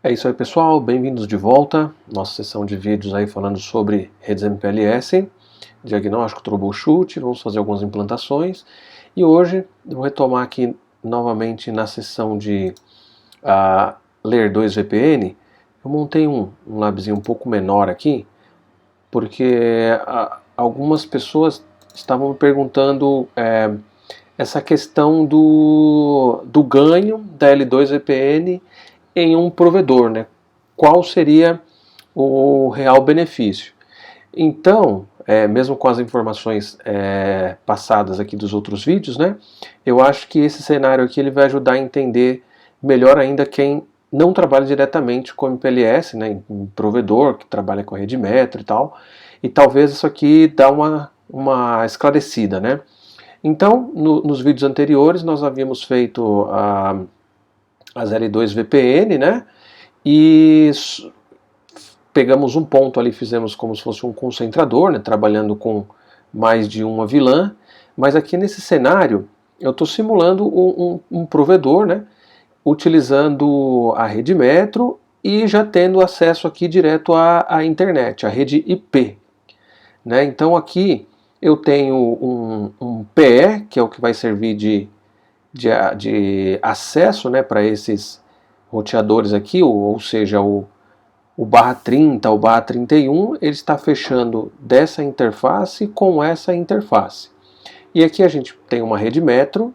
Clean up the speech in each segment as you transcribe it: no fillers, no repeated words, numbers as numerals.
É isso aí, pessoal, bem-vindos de volta. Nossa sessão de vídeos aí falando sobre redes MPLS, diagnóstico, troubleshoot, vamos fazer algumas implantações. E hoje eu vou retomar aqui novamente na sessão de Layer 2 VPN. Eu montei um labzinho um pouco menor aqui, porque algumas pessoas estavam me perguntando essa questão do ganho da L2 VPN em um provedor, né? Qual seria o real benefício? Então, mesmo com as informações passadas aqui dos outros vídeos, né? Eu acho que esse cenário aqui ele vai ajudar a entender melhor ainda quem não trabalha diretamente com MPLS, né? Em provedor, que trabalha com a rede metro e tal. E talvez isso aqui dá uma esclarecida, né? Então, nos vídeos anteriores nós havíamos feito as L2 VPN, né? E pegamos um ponto ali, fizemos como se fosse um concentrador, né? Trabalhando com mais de uma VLAN. Mas aqui nesse cenário eu estou simulando um provedor, né? Utilizando a rede metro e já tendo acesso aqui direto à internet, a rede IP, né? Então aqui eu tenho um PE, que é o que vai servir de acesso, né, para esses roteadores aqui, ou seja, o barra 30, o barra 31, ele está fechando dessa interface com essa interface. E aqui a gente tem uma rede metro,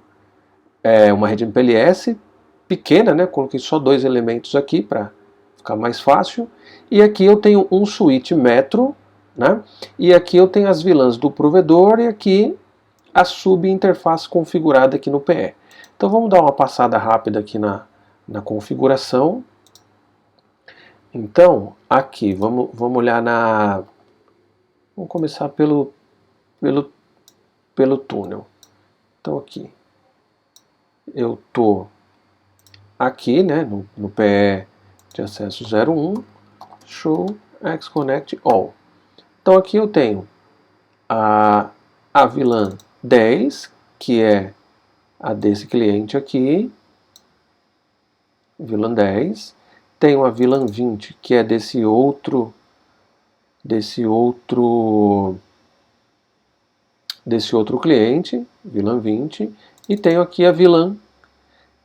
uma rede MPLS pequena, né, coloquei só dois elementos aqui para ficar mais fácil. E aqui eu tenho um switch metro, né, e aqui eu tenho as VLANs do provedor e aqui a subinterface configurada aqui no PE. Então vamos dar uma passada rápida aqui na configuração. Então, aqui, vamos olhar vamos começar pelo túnel. Então aqui, eu estou aqui, né, no PE de acesso 01, show Xconnect All. Então aqui eu tenho a VLAN 10, que é a desse cliente aqui, VLAN 10, tenho a VLAN 20, que é desse outro cliente, VLAN 20, e tenho aqui a VLAN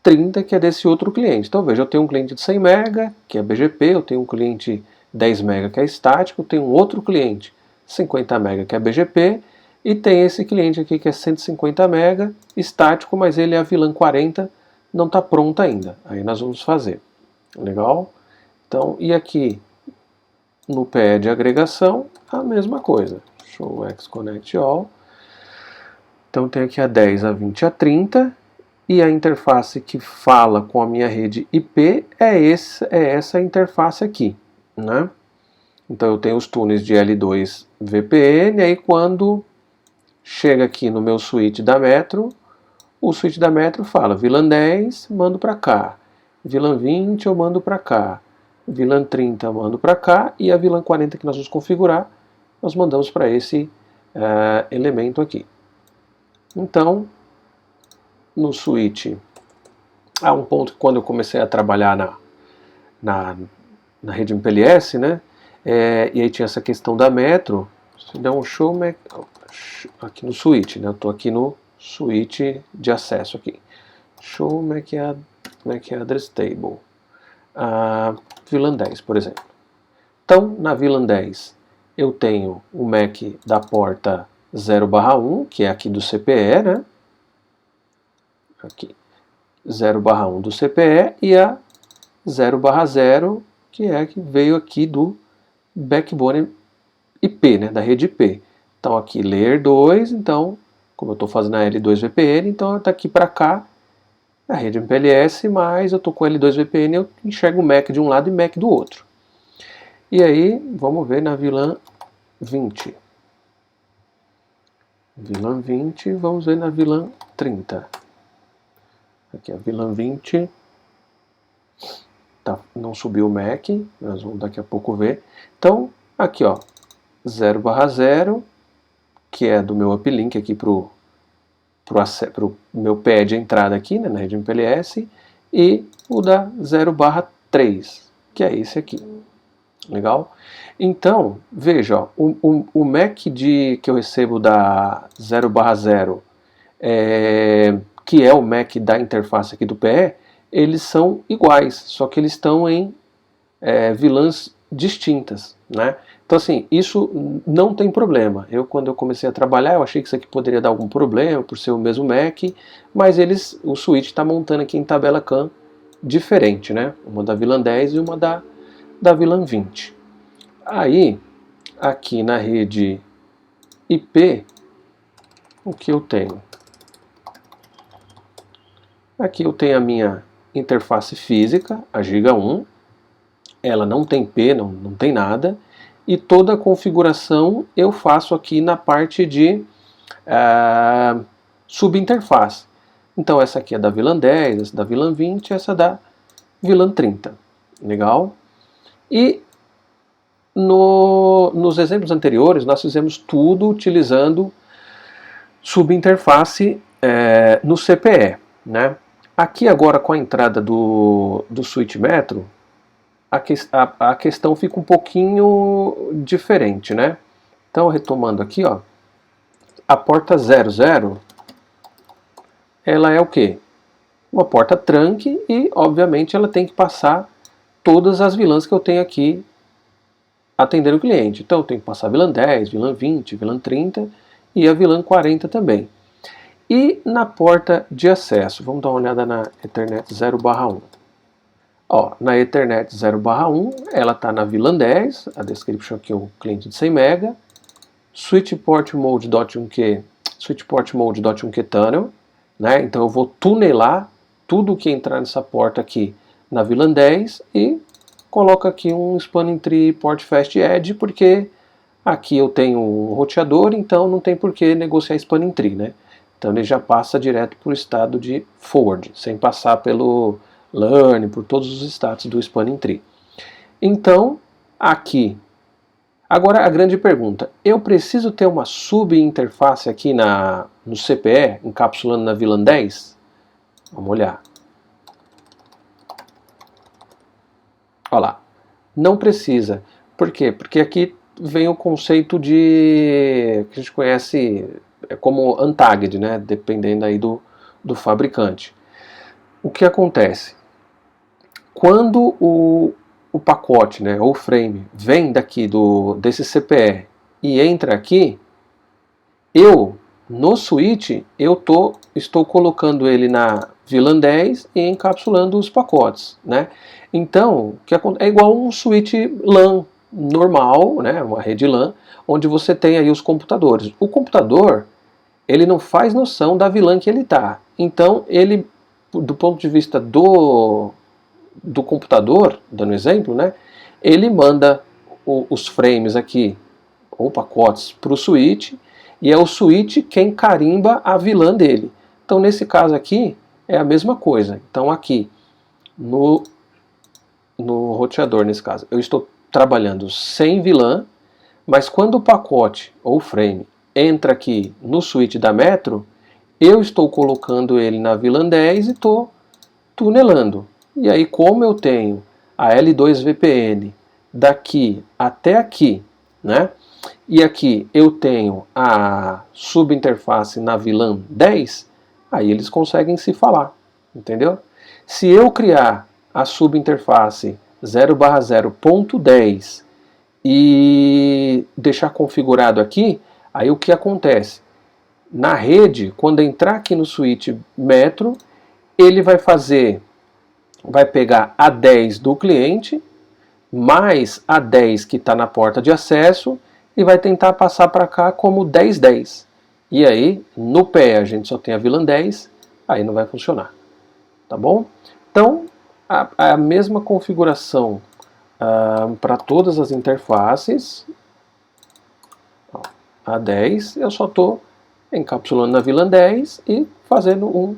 30, que é desse outro cliente. Então veja, eu tenho um cliente de 100 MB, que é BGP, eu tenho um cliente 10 MB, que é estático, eu tenho um outro cliente 50 MB, que é BGP, e tem esse cliente aqui que é 150 MB, estático, mas ele é a VLAN 40, não está pronta ainda. Aí nós vamos fazer. Legal? Então, e aqui no PE de agregação, a mesma coisa. Show Xconnect All. Então tem aqui a 10, a 20 e a 30. E a interface que fala com a minha rede IP é essa interface aqui, né? Então eu tenho os túneis de L2 VPN, aí quando chega aqui no meu switch da Metro, o switch da Metro fala VLAN 10, mando para cá. VLAN 20 eu mando para cá. VLAN 30 eu mando para cá. E a VLAN 40 que nós vamos configurar, nós mandamos para esse elemento aqui. Então, no switch, há um ponto que quando eu comecei a trabalhar na rede MPLS, né? E aí tinha essa questão da Metro. Se der um show aqui no switch, né? Eu estou aqui no switch de acesso aqui. Show MAC Address Table. VLAN 10, por exemplo. Então, na VLAN 10, eu tenho o MAC da porta 0/1, que é aqui do CPE, né? Aqui, 0/1 do CPE, e a 0/0, que é que veio aqui do backbone IP, né, da rede IP. Então aqui Layer 2, então, como eu estou fazendo a L2 VPN, então está aqui para cá a rede MPLS, mas eu estou com L2 VPN, eu enxergo o MAC de um lado e MAC do outro. E aí, vamos ver na VLAN 20. VLAN 20, vamos ver na VLAN 30. Aqui a VLAN 20, tá, não subiu o MAC, nós vamos daqui a pouco ver. Então, aqui ó, 0/0, que é do meu uplink aqui para o meu PE de entrada aqui, né, na rede MPLS, e o da 0/3. que é esse aqui. Legal? Então, veja, ó, o MAC que eu recebo da 0/0, que é o MAC da interface aqui do PE, eles são iguais, só que eles estão em vilãs distintas, né? Então assim, isso não tem problema. Quando eu comecei a trabalhar, eu achei que isso aqui poderia dar algum problema por ser o mesmo MAC, mas o switch está montando aqui em tabela CAN diferente, né? Uma da VLAN 10 e uma da VLAN 20. Aí, aqui na rede IP, o que eu tenho? Aqui eu tenho a minha interface física, a Giga 1, ela não tem P, não tem nada, e toda a configuração eu faço aqui na parte de subinterface. Então essa aqui é da VLAN 10, essa da VLAN 20, essa da VLAN 30. Legal? E nos exemplos anteriores nós fizemos tudo utilizando subinterface no CPE, né? Aqui agora com a entrada do switch metro, a questão fica um pouquinho diferente, né? Então, retomando aqui, ó, a porta 00, ela é o quê? Uma porta trunk e, obviamente, ela tem que passar todas as VLANs que eu tenho aqui atendendo o cliente. Então, eu tenho que passar VLAN 10, VLAN 20, VLAN 30 e a VLAN 40 também. E na porta de acesso, vamos dar uma olhada na Ethernet 0/1. Ó, na Ethernet 0/1, ela está na VLAN 10, a description aqui é o cliente de 100 MB, switchport mode.1Q, switchport mode.1Q tunnel, né? Então eu vou tunelar tudo que entrar nessa porta aqui na VLAN 10 e coloco aqui um spanning tree port fast edge, porque aqui eu tenho um roteador, então não tem por que negociar spanning tree, né? Então ele já passa direto para o estado de forward, sem passar pelo learn, por todos os status do spanning tree. Então, aqui. Agora a grande pergunta, eu preciso ter uma subinterface aqui no CPE, encapsulando na VLAN 10? Vamos olhar. Olha lá. Não precisa. Por quê? Porque aqui vem o conceito que a gente conhece como untagged, né? Dependendo aí do fabricante. O que acontece? Quando o pacote, né, ou o frame, vem daqui desse CPE e entra aqui, no switch, estou colocando ele na VLAN 10 e encapsulando os pacotes, né? Então, é igual um switch LAN normal, né, uma rede LAN, onde você tem aí os computadores. O computador, ele não faz noção da VLAN que ele está. Então, ele, do ponto de vista do computador, dando exemplo, né, ele manda os frames aqui, ou pacotes, para o switch, e é o switch quem carimba a VLAN dele. Então, nesse caso aqui, é a mesma coisa. Então, aqui, no roteador, nesse caso, eu estou trabalhando sem VLAN, mas quando o pacote, ou frame, entra aqui no switch da Metro, eu estou colocando ele na VLAN 10 e estou tunelando. E aí, como eu tenho a L2 VPN daqui até aqui, né? E aqui eu tenho a subinterface na VLAN 10, aí eles conseguem se falar, entendeu? Se eu criar a subinterface 0/0.10 e deixar configurado aqui, aí o que acontece? Na rede, quando entrar aqui no switch Metro, ele vai pegar a 10 do cliente, mais a 10 que está na porta de acesso, e vai tentar passar para cá como 1010. E aí, no pé, a gente só tem a VLAN 10, aí não vai funcionar. Tá bom? Então, a mesma configuração para todas as interfaces. Ó, a 10, eu só estou encapsulando na VLAN 10 e fazendo um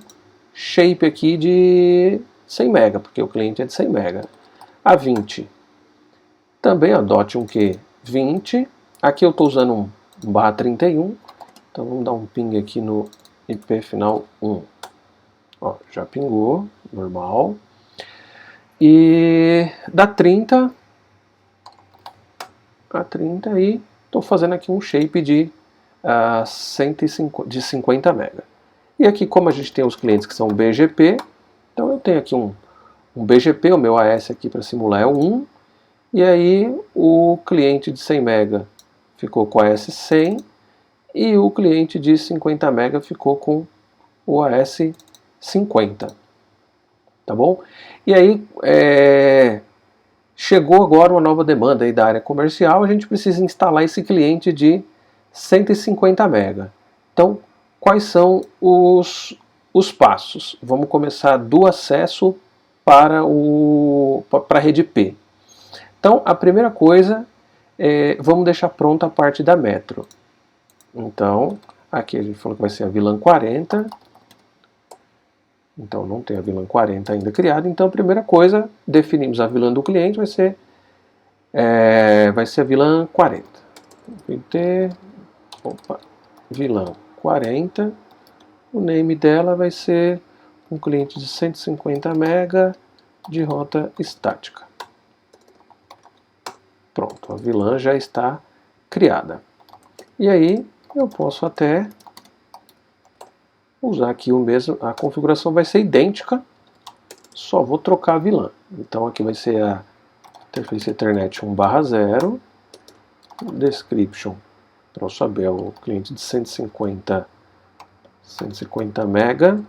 shape aqui de 100 MB, porque o cliente é de 100 MB. A 20, também adote um Q 20. Aqui eu estou usando um /31, então vamos dar um ping aqui no IP final 1. Ó, já pingou, normal. E dá 30 a 30 e estou fazendo aqui um shape de 50 MB. E aqui, como a gente tem os clientes que são BGP, então eu tenho aqui um BGP, o meu AS aqui para simular é o 1, e aí o cliente de 100 MB ficou com o AS 100 e o cliente de 50 MB ficou com o AS 50. Tá bom? E aí chegou agora uma nova demanda aí da área comercial, a gente precisa instalar esse cliente de 150 MB. Então, quais são os passos? Vamos começar do acesso para a rede P. Então, a primeira coisa vamos deixar pronta a parte da metro. Então, aqui a gente falou que vai ser a VLAN 40. Então não tem a VLAN 40 ainda criada. Então a primeira coisa, definimos a VLAN do cliente, vai ser a VLAN 40. VLAN 40. O name dela vai ser um cliente de 150 MB de rota estática. Pronto, a VLAN já está criada. E aí eu posso até usar aqui o mesmo, a configuração vai ser idêntica, só vou trocar a VLAN. Então aqui vai ser a interface Ethernet 1/0, description, para eu saber, o cliente de 150 MB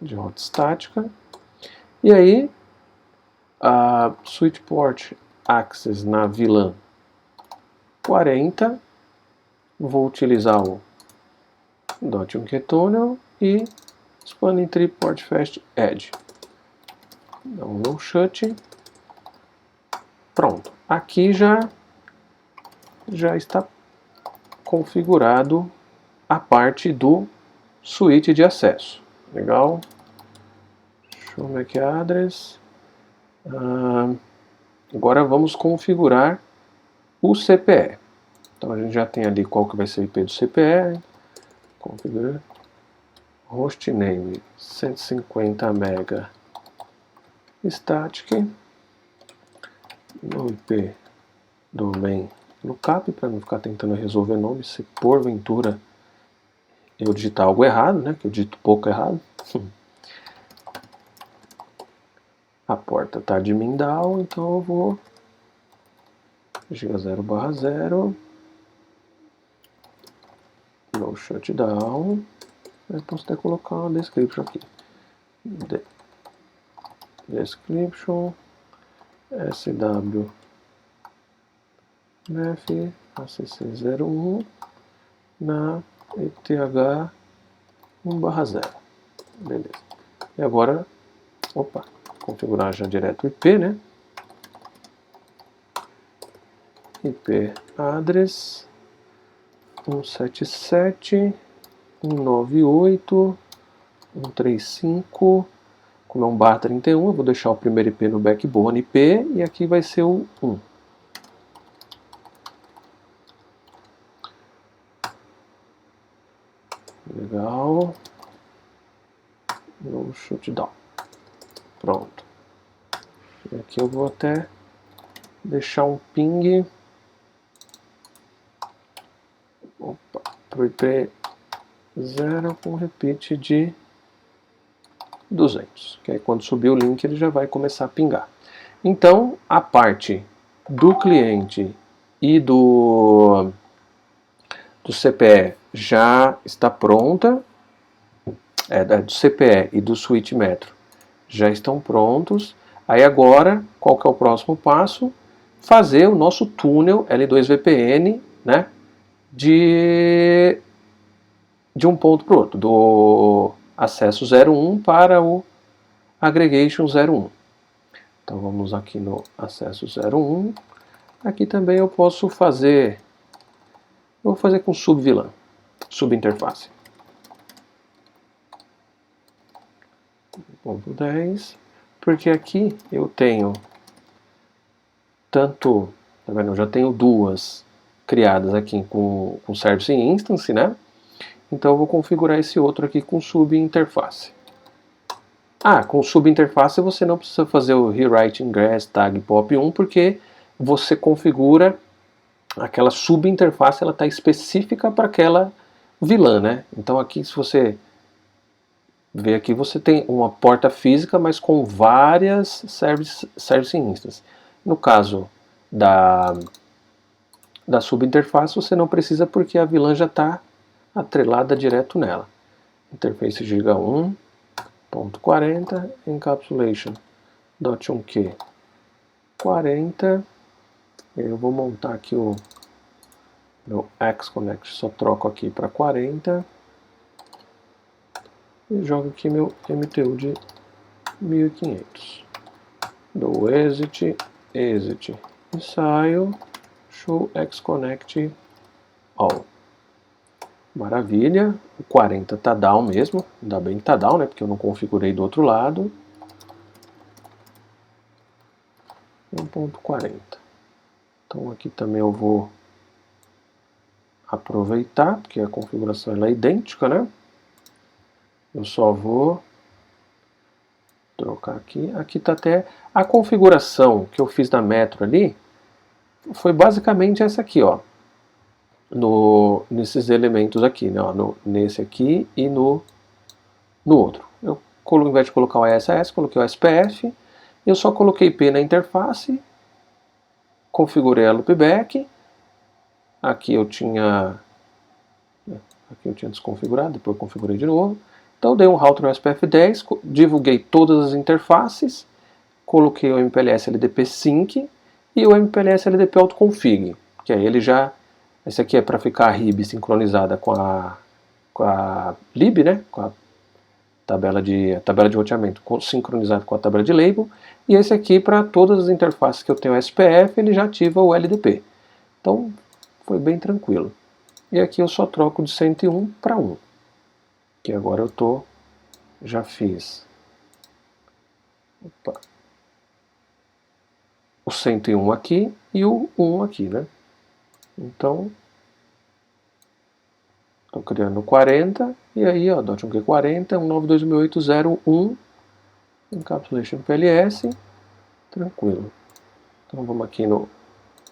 de rota estática. E aí a switch port access na VLAN 40, vou utilizar o .1Tunnel e Spanning Tree Port Fast Edge. Dá um no shut. Pronto. Aqui já está configurado a parte do switch de acesso. Legal. Show MAC address. Agora vamos configurar o CPE. Então a gente já tem ali qual que vai ser o IP do CPE. Configurar hostname 150 MB static no IP domain lookup, para não ficar tentando resolver nome, se porventura eu digitar algo errado, né, que eu digito pouco errado. A porta está admin down, então eu vou G0/0 no shutdown. Eu posso até colocar uma description aqui. Description SW NF ACC01 na ETH 1/0. Beleza. E agora, configurar já direto o IP, né? IP address 177.198.135. Como é um bar 31, eu vou deixar o primeiro IP no backbone IP e aqui vai ser o 1. Legal. No shutdown. Pronto. E aqui eu vou até deixar um ping para o IP 0 com repeat de 200, que aí quando subir o link ele já vai começar a pingar. Então a parte do cliente e do CPE já está pronta, do CPE e do switch metro já estão prontos. Aí agora, qual que é o próximo passo? Fazer o nosso túnel L2VPN, né, de um ponto para o outro, do acesso 01 para o aggregation 01. Então vamos aqui no acesso 01. Aqui também eu posso fazer, eu vou fazer com subVLAN, subinterface. Ponto 10, porque aqui eu tenho tanto, tá vendo? Eu já tenho duas criadas aqui com service instance, né? Então eu vou configurar esse outro aqui com subinterface. Com subinterface você não precisa fazer o rewrite ingress tag pop1, porque você configura aquela subinterface, ela está específica para aquela vilã, né? Então aqui, se você ver aqui, você tem uma porta física, mas com várias service instances. No caso da subinterface, você não precisa, porque a vilã já está atrelada direto nela. Interface giga 1.40 encapsulation.1q 40. Eu vou montar aqui o meu Xconnect, só troco aqui para 40 e jogo aqui meu MTU de 1500. Dou exit e saio, show Xconnect all. Maravilha, o 40 tá down mesmo, ainda bem que tá down, né, porque eu não configurei do outro lado. 1.40. Então aqui também eu vou aproveitar, porque a configuração ela é idêntica, né? Eu só vou trocar aqui. Aqui está até a configuração que eu fiz na Metro ali, foi basicamente essa aqui, ó. Nesses elementos aqui, né? Nesse aqui e no outro. Ao invés de colocar o ESS, coloquei o SPF. Eu só coloquei P na interface, configurei a loopback. Aqui eu tinha desconfigurado, depois eu configurei de novo. Então dei um route no SPF10, divulguei todas as interfaces, coloquei o MPLS LDP Sync e o MPLS LDP Autoconfig, que aí ele já... Esse aqui é para ficar a RIB sincronizada com a lib, né? Com a tabela de roteamento sincronizada com a tabela de label. E esse aqui, para todas as interfaces que eu tenho SPF, ele já ativa o LDP. Então foi bem tranquilo. E aqui eu só troco de 101 para 1. Que agora eu já fiz o 101 aqui e o 1 aqui, né? Então, estou criando 40, e aí, ó, .1Q40, 192.801, encapsulation PLS, tranquilo. Então vamos aqui no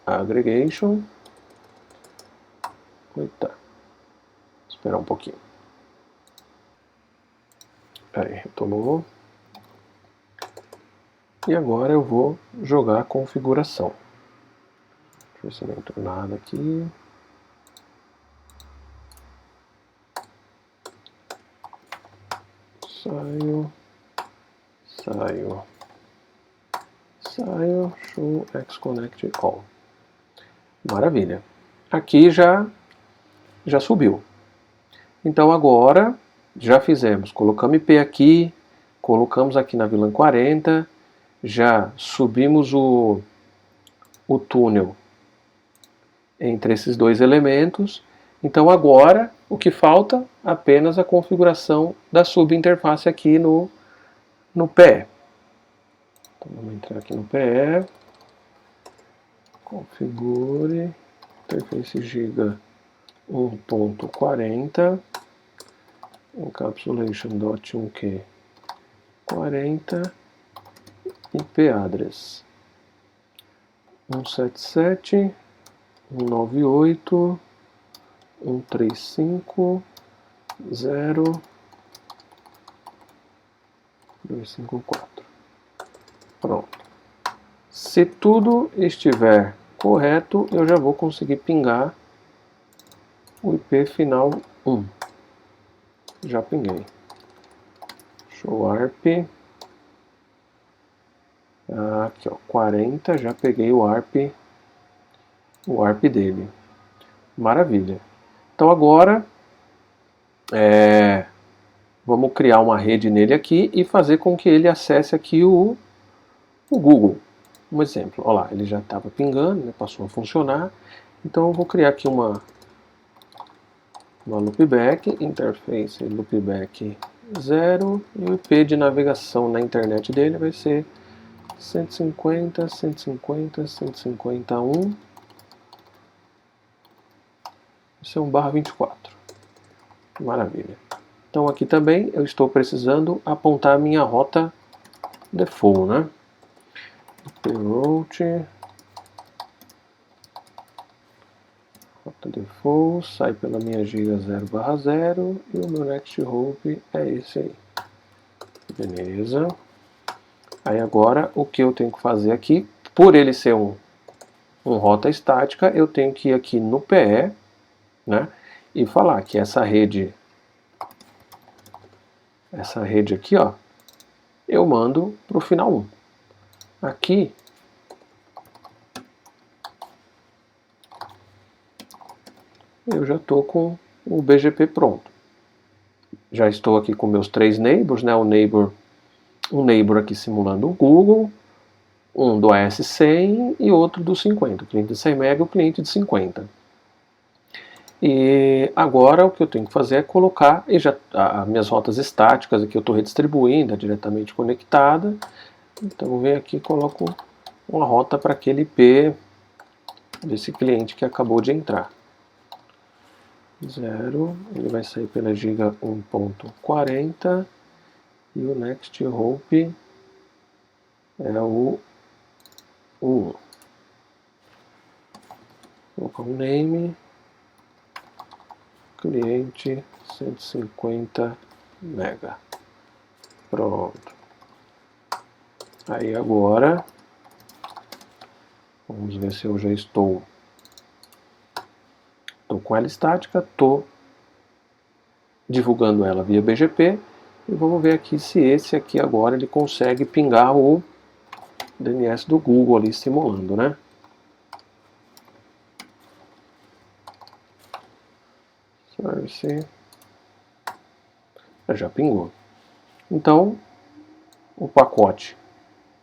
aggregation. Eita, esperar um pouquinho. Aí, retomou. E agora eu vou jogar a configuração. Deixa eu ver se não entrou nada aqui. Saio, show Xconnect all. Maravilha. Aqui já subiu. Então agora já fizemos, colocamos IP aqui, colocamos aqui na VLAN 40, já subimos o túnel entre esses dois elementos. Então agora o que falta apenas a configuração da subinterface aqui no PE. Então vamos entrar aqui no PE, configure, interface giga 1.40, encapsulation.1Q 40, IP address 177.198.135.0.254. Pronto. Se tudo estiver correto, eu já vou conseguir pingar o IP final 1. Já pinguei. Show ARP. Aqui, ó, 40, já peguei o ARP dele. Maravilha. Então agora vamos criar uma rede nele aqui e fazer com que ele acesse aqui o Google. Um exemplo, olha lá, ele já estava pingando, né, passou a funcionar. Então eu vou criar aqui uma loopback, interface loopback 0, e o IP de navegação na internet dele vai ser 150.150.151. Isso é um /24. Maravilha. Então aqui também eu estou precisando apontar a minha rota default, né? Route, rota default, sai pela minha giga 0/0 e o meu next hope é esse aí. Beleza. Aí agora o que eu tenho que fazer aqui, por ele ser um rota estática, eu tenho que ir aqui no PE, né, e falar que essa rede aqui, ó, eu mando para o final 1. Aqui eu já estou com o BGP pronto. Já estou aqui com meus 3 neighbors, né, um neighbor aqui simulando o Google, um do AS100 e outro do 50, o cliente de 100 MB e o cliente de 50. E agora o que eu tenho que fazer é colocar as minhas rotas estáticas aqui, eu estou redistribuindo, é diretamente conectada. Então eu venho aqui e coloco uma rota para aquele IP desse cliente que acabou de entrar. 0, ele vai sair pela giga 1.40 e o next hope é o 1. Vou colocar um name, cliente 150 MB. Pronto. Aí agora, vamos ver se eu já estou com ela estática, estou divulgando ela via BGP e vamos ver aqui se esse aqui agora ele consegue pingar o DNS do Google ali simulando, né? Service, já pingou. Então, o pacote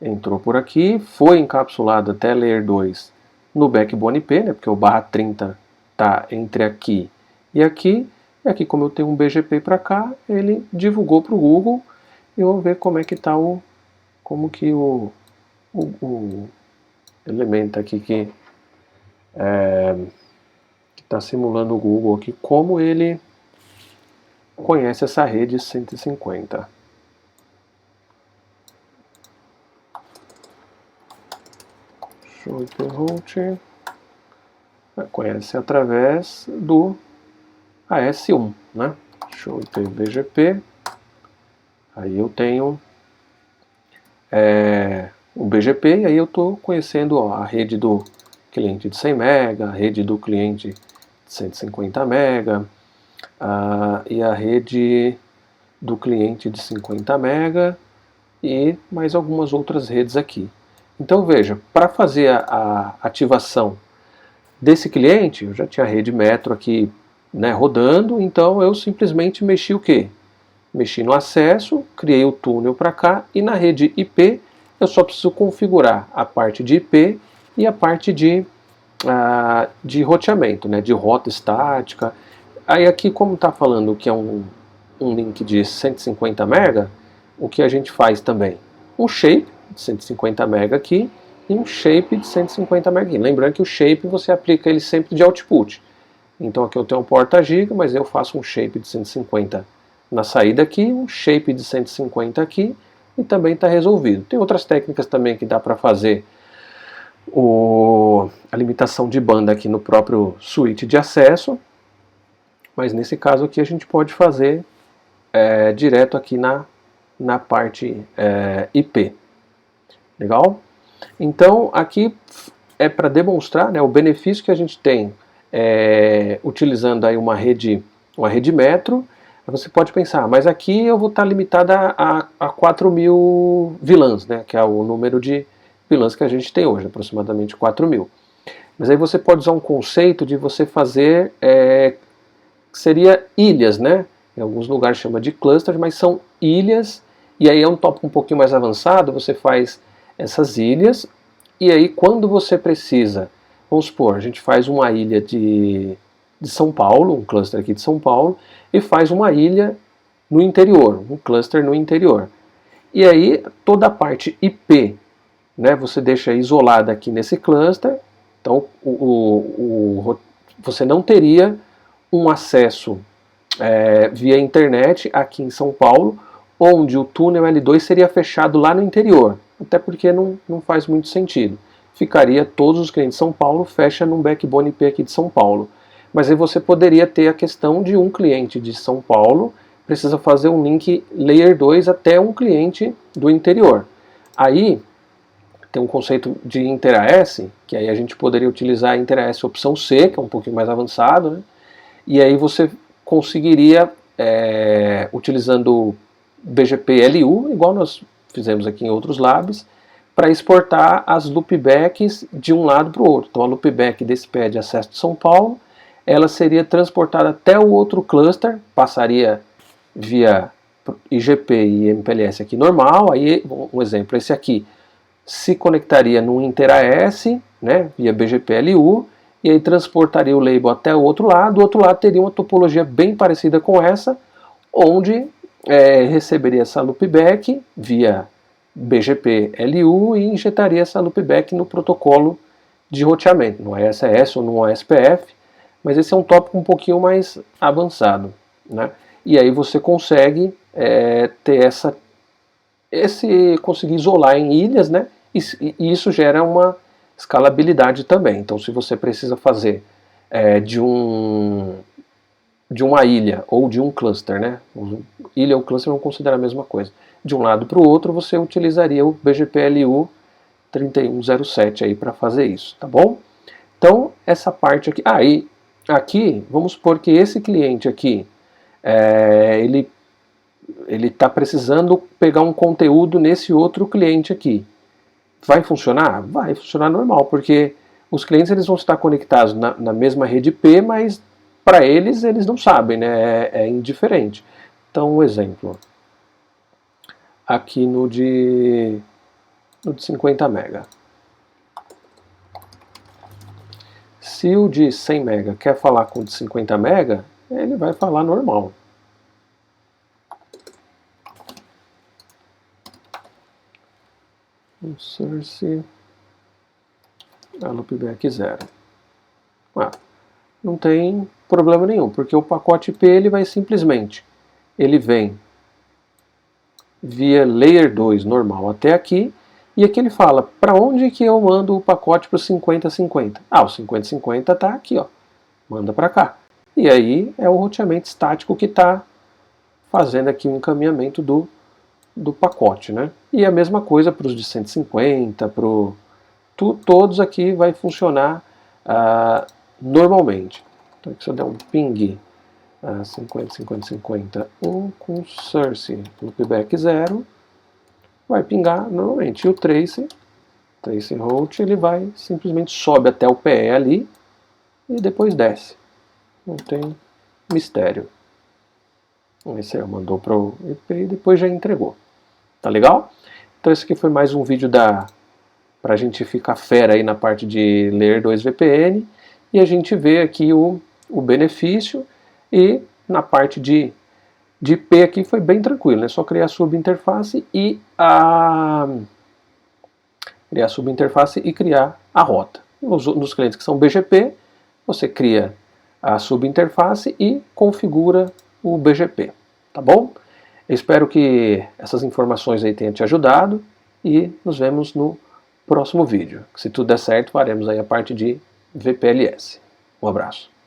entrou por aqui, foi encapsulado até Layer 2 no backbone IP, né, porque o /30 está entre aqui e aqui. E aqui, como eu tenho um BGP para cá, ele divulgou para o Google. E eu vou ver como é que está o elemento aqui que está simulando o Google aqui, como ele conhece essa rede 150. Show IP route. Conhece através do AS1, né? Show IP BGP. Aí eu tenho o BGP e aí eu estou conhecendo, ó, a rede do cliente de 100 MB, a rede do cliente de 150 MB e a rede do cliente de 50 MB e mais algumas outras redes aqui. Então veja, para fazer a ativação desse cliente, eu já tinha a rede Metro aqui, né, rodando, então eu simplesmente mexi o quê? Mexi no acesso, criei o túnel para cá e na rede IP eu só preciso configurar a parte de IP e a parte de roteamento, né, de rota estática. Aí aqui, como está falando que é um link de 150 MB, o que a gente faz também? Um shape de 150 MB aqui e um shape de 150 MB aqui. Lembrando que o shape você aplica ele sempre de output. Então aqui eu tenho um porta giga, mas eu faço um shape de 150 na saída aqui, um shape de 150 aqui e também está resolvido. Tem outras técnicas também que dá para fazer a limitação de banda aqui no próprio switch de acesso, mas nesse caso aqui a gente pode fazer direto aqui na parte IP. Legal? Então aqui é para demonstrar, né, o benefício que a gente tem utilizando aí uma rede Metro. Você pode pensar, mas aqui eu vou estar limitada a 4.000 VLANs, né, que é o número de VLANs que a gente tem hoje, aproximadamente 4.000. Mas aí você pode usar um conceito de você fazer, que seria ilhas, né? Em alguns lugares chama de clusters, mas são ilhas, e aí é um tópico um pouquinho mais avançado, você faz essas ilhas, e aí quando você precisa, vamos supor, a gente faz uma ilha de São Paulo, um cluster aqui de São Paulo, e faz uma ilha no interior, um cluster no interior. E aí toda a parte IP, né, você deixa isolada aqui nesse cluster, então você não teria um acesso via internet aqui em São Paulo, onde o túnel L2 seria fechado lá no interior, até porque não faz muito sentido. Ficaria todos os clientes de São Paulo, fecha num backbone IP aqui de São Paulo. Mas aí você poderia ter a questão de um cliente de São Paulo precisa fazer um link Layer 2 até um cliente do interior. Aí tem um conceito de InterAS, que aí a gente poderia utilizar a InterAS opção C, que é um pouquinho mais avançado, né? E aí você conseguiria, utilizando BGP-LU, igual nós fizemos aqui em outros labs, para exportar as loopbacks de um lado para o outro. Então a loopback desse pad de acesso de São Paulo, ela seria transportada até o outro cluster, passaria via IGP e MPLS aqui normal, aí um exemplo, esse aqui se conectaria no InterAS, né, via BGP-LU, e aí transportaria o label até o outro lado teria uma topologia bem parecida com essa, onde receberia essa loopback via BGP-LU e injetaria essa loopback no protocolo de roteamento, no ASS ou no ASPF, mas esse é um tópico um pouquinho mais avançado, né? E aí você consegue ter conseguir isolar em ilhas, né? E isso gera uma escalabilidade também. Então, se você precisa fazer de uma ilha ou de um cluster, né? Ilha ou cluster vão considerar a mesma coisa. De um lado para o outro, você utilizaria o BGP-LU 3107 aí para fazer isso, tá bom? Então, essa parte aqui. E aqui, vamos supor que esse cliente aqui, ele está precisando pegar um conteúdo nesse outro cliente aqui. Vai funcionar? Vai funcionar normal, porque os clientes eles vão estar conectados na mesma rede IP, mas para eles não sabem, né? É indiferente. Então, um exemplo. Aqui no de 50 MB. Se o de 100 MB quer falar com o de 50 MB, ele vai falar normal. Source loopback 0. Não tem problema nenhum, porque o pacote IP ele vai simplesmente, ele vem via Layer 2 normal até aqui, e aqui ele fala, para onde que eu mando o pacote para o 5050? O 5050 está aqui, ó, manda para cá. E aí é o roteamento estático que está fazendo aqui o encaminhamento do pacote, né? E a mesma coisa para os de 150, todos aqui vai funcionar normalmente. Então aqui se eu der um ping 50, 50, 50, 1 com source loopback 0, vai pingar normalmente. E o trace route, ele vai simplesmente sobe até o PE ali e depois desce. Não tem mistério. Esse aí mandou para o IP e depois já entregou. Tá legal? Então esse aqui foi mais um vídeo para a gente ficar fera aí na parte de Layer 2 VPN, e a gente vê aqui o benefício, e na parte de IP aqui foi bem tranquilo, né? Só criar a subinterface e criar a rota. Nos clientes que são BGP, você cria a subinterface e configura o BGP, tá bom? Eu espero que essas informações aí tenham te ajudado e nos vemos no próximo vídeo. Se tudo der certo, faremos aí a parte de VPLS. Um abraço.